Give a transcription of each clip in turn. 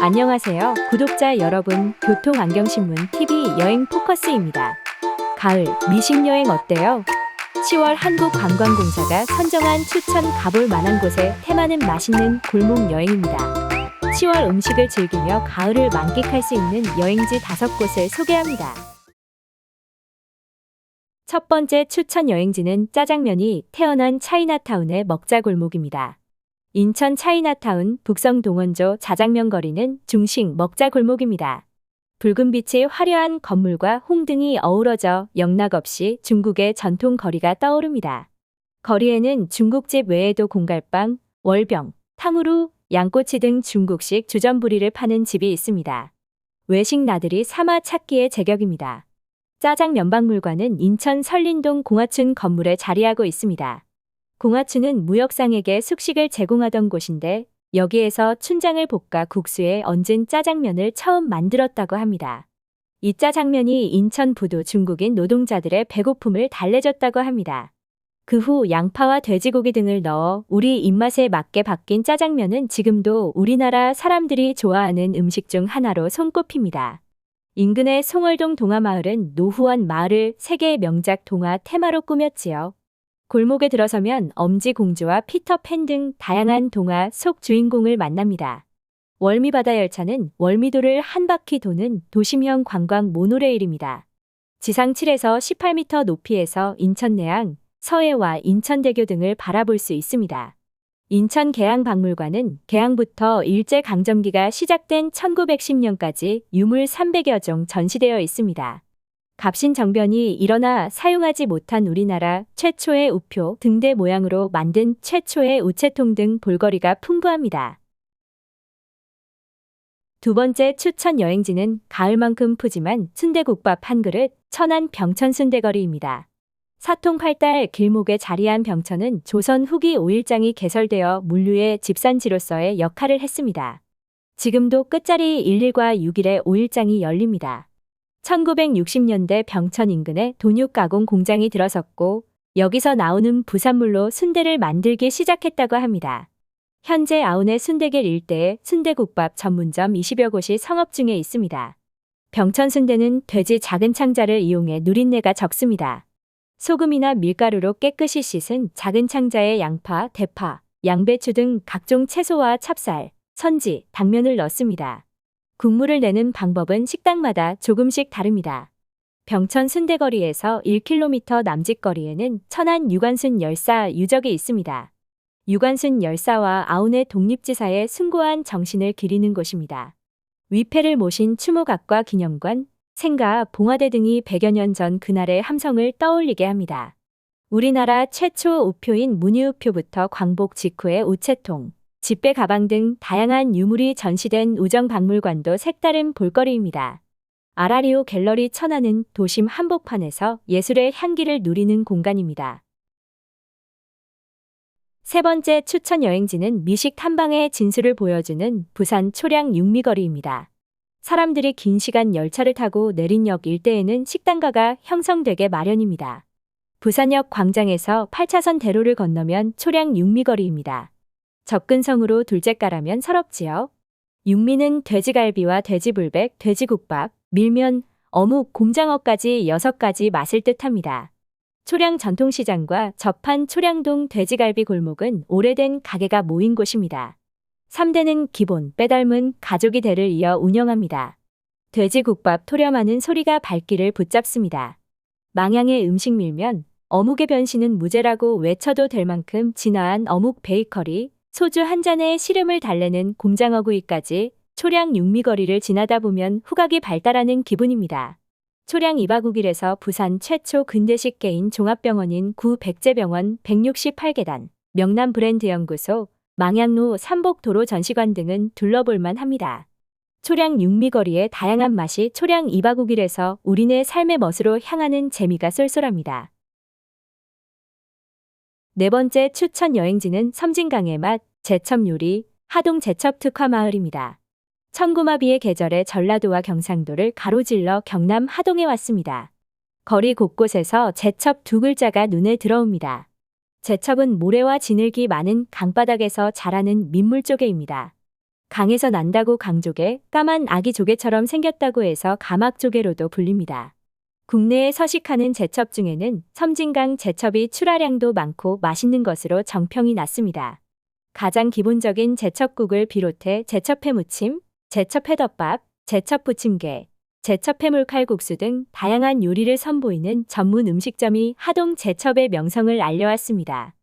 안녕하세요, 구독자 여러분. 교통안경신문 TV 여행 포커스입니다. 가을 미식여행 어때요? 10월 한국관광공사가 선정한 추천 가볼 만한 곳에 테마는 맛있는 골목 여행입니다. 10월 음식을 즐기며 가을을 만끽할 수 있는 여행지 5곳을 소개합니다. 첫 번째 추천 여행지는 짜장면이 태어난 차이나타운의 먹자골목입니다. 인천 차이나타운 북성동원조 자장면 거리는 중식 먹자골목입니다. 붉은 빛의 화려한 건물과 홍등이 어우러져 영락없이 중국의 전통 거리가 떠오릅니다. 거리에는 중국집 외에도 공갈빵, 월병, 탕후루, 양꼬치 등 중국식 주전부리를 파는 집이 있습니다. 외식 나들이 삼아 찾기에 제격입니다. 짜장면박물관은 인천 설린동 공화춘 건물에 자리하고 있습니다. 공화춘은 무역상에게 숙식을 제공하던 곳인데 여기에서 춘장을 볶아 국수에 얹은 짜장면을 처음 만들었다고 합니다. 이 짜장면이 인천 부두 중국인 노동자들의 배고픔을 달래줬다고 합니다. 그 후 양파와 돼지고기 등을 넣어 우리 입맛에 맞게 바뀐 짜장면은 지금도 우리나라 사람들이 좋아하는 음식 중 하나로 손꼽힙니다. 인근의 송월동 동화마을은 노후원 마을을 세계의 명작 동화 테마로 꾸몄지요. 골목에 들어서면 엄지공주와 피터팬 등 다양한 동화 속 주인공을 만납니다. 월미바다열차는 월미도를 한 바퀴 도는 도심형 관광 모노레일입니다. 지상 7에서 18m 높이에서 인천내항, 서해와 인천대교 등을 바라볼 수 있습니다. 인천계양박물관은 개항부터 일제강점기가 시작된 1910년까지 유물 300여 종 전시되어 있습니다. 갑신정변이 일어나 사용하지 못한 우리나라 최초의 우표 등대 모양으로 만든 최초의 우체통 등 볼거리가 풍부합니다. 두 번째 추천 여행지는 가을만큼 푸짐한 순대국밥 한 그릇 천안 병천순대거리입니다. 사통팔달 길목에 자리한 병천은 조선 후기 오일장이 개설되어 물류의 집산지로서의 역할을 했습니다. 지금도 끝자리 11과 6일에 오일장이 열립니다. 1960년대 병천 인근에 돈육 가공 공장이 들어섰고 여기서 나오는 부산물로 순대를 만들기 시작했다고 합니다. 현재 아운의 순대길 일대에 순대국밥 전문점 20여 곳이 성업 중에 있습니다. 병천 순대는 돼지 작은 창자를 이용해 누린내가 적습니다. 소금이나 밀가루로 깨끗이 씻은 작은 창자에 양파, 대파, 양배추 등 각종 채소와 찹쌀, 선지, 당면을 넣습니다. 국물을 내는 방법은 식당마다 조금씩 다릅니다. 병천 순대거리에서 1km 남짓거리에는 천안 유관순 열사 유적이 있습니다. 유관순 열사와 아운의 독립지사의 숭고한 정신을 기리는 곳입니다. 위패를 모신 추모각과 기념관, 생가, 봉화대 등이 100여 년 전 그날의 함성을 떠올리게 합니다. 우리나라 최초 우표인 문유우표부터 광복 직후의 우체통, 집배 가방 등 다양한 유물이 전시된 우정박물관도 색다른 볼거리입니다. 아라리오 갤러리 천안은 도심 한복판에서 예술의 향기를 누리는 공간입니다. 세 번째 추천 여행지는 미식 탐방의 진수를 보여주는 부산 초량 육미거리입니다. 사람들이 긴 시간 열차를 타고 내린역 일대에는 식당가가 형성되게 마련입니다. 부산역 광장에서 8차선 대로를 건너면 초량 육미거리입니다. 접근성으로 둘째가라면 서럽지요. 육미는 돼지갈비와 돼지불백, 돼지국밥, 밀면, 어묵, 곰장어까지 6가지 맛을 뜻합니다. 초량 전통시장과 접한 초량동 돼지갈비 골목은 오래된 가게가 모인 곳입니다. 3대는 기본, 빼닮은 가족이 대를 이어 운영합니다. 돼지국밥 토렴하는 소리가 발길을 붙잡습니다. 망향의 음식 밀면, 어묵의 변신은 무죄라고 외쳐도 될 만큼 진화한 어묵 베이커리, 소주 한 잔에 시름을 달래는 곰장어구이까지 초량 육미거리를 지나다 보면 후각이 발달하는 기분입니다. 초량 이바구길에서 부산 최초 근대식 개인 종합병원인 구백제병원 168계단, 명남 브랜드 연구소, 망향로 삼복도로 전시관 등은 둘러볼만 합니다. 초량 육미거리의 다양한 맛이 초량 이바구길에서 우리네 삶의 멋으로 향하는 재미가 쏠쏠합니다. 네 번째 추천 여행지는 섬진강의 맛, 제첩요리, 하동 제첩특화마을입니다. 천고마비의 계절에 전라도와 경상도를 가로질러 경남 하동에 왔습니다. 거리 곳곳에서 제첩 두 글자가 눈에 들어옵니다. 제첩은 모래와 진흙이 많은 강바닥에서 자라는 민물조개입니다. 강에서 난다고 강조개, 까만 아기 조개처럼 생겼다고 해서 가막조개로도 불립니다. 국내에 서식하는 제첩 중에는 섬진강 제첩이 출하량도 많고 맛있는 것으로 정평이 났습니다. 가장 기본적인 제첩국을 비롯해 제첩회 무침, 제첩회 덮밥, 제첩 부침개, 제첩회 물칼국수 등 다양한 요리를 선보이는 전문 음식점이 하동 제첩의 명성을 알려왔습니다.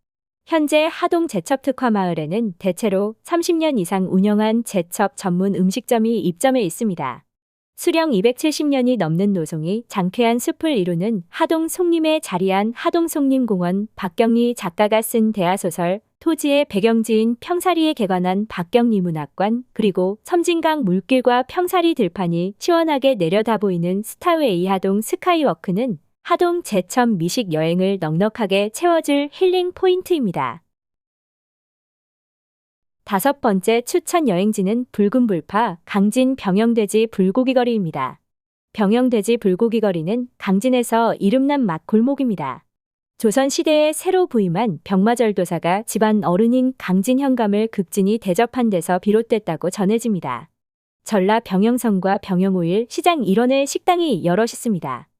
현재 하동 제첩 특화 마을에는 대체로 30년 이상 운영한 제첩 전문 음식점이 입점해 있습니다. 수령 270년이 넘는 노송이 장쾌한 숲을 이루는 하동 송림에 자리한 하동 송림공원, 박경리 작가가 쓴 대하소설 토지의 배경지인 평사리에 개관한 박경리 문학관, 그리고 섬진강 물길과 평사리 들판이 시원하게 내려다 보이는 스타웨이 하동 스카이워크는 하동 제첩 미식 여행을 넉넉하게 채워줄 힐링 포인트입니다. 5번째 추천 여행지는 붉은 불파 강진 병영돼지 불고기거리입니다. 병영돼지 불고기거리는 강진에서 이름난 맛 골목입니다. 조선시대에 새로 부임한 병마절도사가 집안 어른인 강진 현감을 극진히 대접한 데서 비롯됐다고 전해집니다. 전라 병영성과 병영오일 시장 일원에 식당이 여럿 있습니다.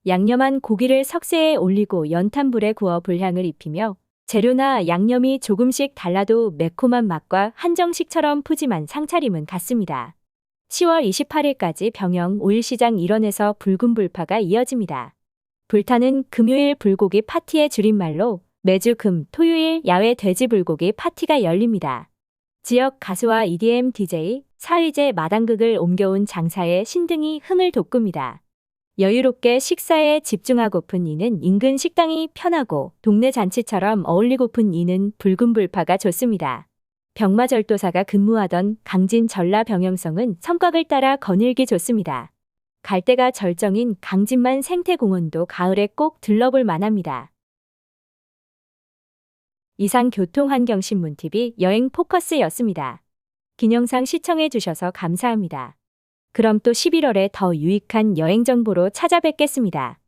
양념한 고기를 석쇠에 올리고 연탄불에 구워 불향을 입히며 재료나 양념이 조금씩 달라도 매콤한 맛과 한정식처럼 푸짐한 상차림은 같습니다. 10월 28일까지 병영 오일시장 일원에서 붉은 불파가 이어집니다. 불타는 금요일 불고기 파티의 줄임말로 매주 금, 토요일 야외 돼지 불고기 파티가 열립니다. 지역 가수와 EDM DJ, 사의제 마당극을 옮겨온 장사의 신등이 흥을 돋굽니다. 여유롭게 식사에 집중하고픈 이는 인근 식당이 편하고 동네 잔치처럼 어울리고픈 이는 붉은 불파가 좋습니다. 병마절도사가 근무하던 강진 전라 병영성은 성곽을 따라 거닐기 좋습니다. 갈대가 절정인 강진만 생태공원도 가을에 꼭 들러볼 만합니다. 이상 교통환경신문TV 여행 포커스였습니다. 긴 영상 시청해주셔서 감사합니다. 그럼 또 11월에 더 유익한 여행 정보로 찾아뵙겠습니다.